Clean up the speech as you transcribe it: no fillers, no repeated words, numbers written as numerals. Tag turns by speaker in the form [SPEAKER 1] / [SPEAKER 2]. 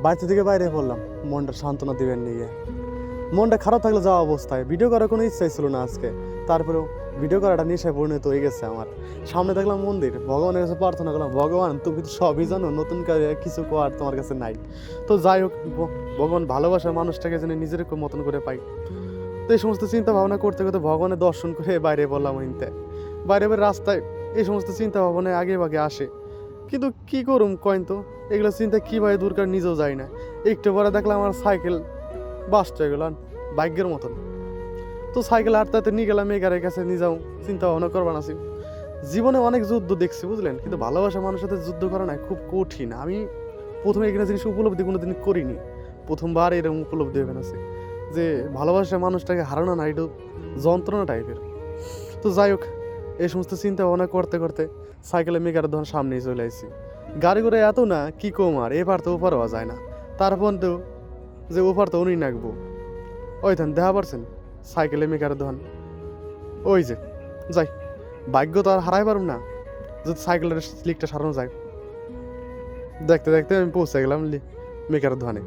[SPEAKER 1] বাড়িতে থেকে বাইরে পড়লাম মনটা সান্ত্বনা দিবেন নিয়ে। মনটা খারাপ থাকলে যাওয়া অবস্থায় ভিডিও করার কোনো ইচ্ছাই ছিল না আজকে। তারপরেও ভিডিও করাটা নেশায় পরিণত হয়ে গেছে আমার। সামনে দেখলাম মন্দির, ভগবানের কাছে প্রার্থনা করলাম, ভগবান তুমি তো সবই জানো, নতুন করে কিছু করার তোমার কাছে নাই। তো যাই হোক, ভগবান ভালোবাসার মানুষটাকে যেন নিজের মতন করে পাই। তো এই সমস্ত চিন্তা ভাবনা করতে করতে ভগবানের দর্শন করে বাইরে বললাম হিনতে। বাইরে বের রাস্তায় এই সমস্ত চিন্তা ভাবনায় আগে ভাগে আসে, কিন্তু কি করুম কয়েন তো, এগুলো চিন্তা কীভাবে দূর করে নিজেও যায় না। একটু পরে দেখলাম আমার সাইকেল বাস্ট হয়ে গেল বাইকের মতন। তো সাইকেল হাঁটতে হাঁটতে নিয়ে গেলাম মেকারের কাছে, নিয়ে যাও, চিন্তা ভাবনা করবার আছি। জীবনে অনেক যুদ্ধ দেখছি বুঝলেন, কিন্তু ভালোবাসা মানুষের সাথে যুদ্ধ করা না খুব কঠিন। আমি প্রথমে এখানে জিনিস উপলব্ধি কোনোদিন করিনি, প্রথমবার এরকম উপলব্ধি হয়ে গেছে যে ভালোবাসা মানুষটাকে হারানো না একটু যন্ত্রণা টাইপের। তো যাই হোক, এই সমস্ত চিন্তা ভাবনা করতে করতে সাইকেলে মেকারের দোকান সামনেই চলে আসছি। গাড়ি করে এত না কি কম, আর এপার তো ওপার হওয়া যায় না, তারপর তো যে ওপার তো উনি নাকবো। ওই ধান দেখা পারছেন সাইকেলে মেকারের দোকান, ওই যে যাই, ভাগ্য তো আর হারাই পারব না যদি সাইকেলের স্লিকটা সারানো যায়। দেখতে দেখতে আমি পৌঁছে গেলাম মেকারের দোকানে।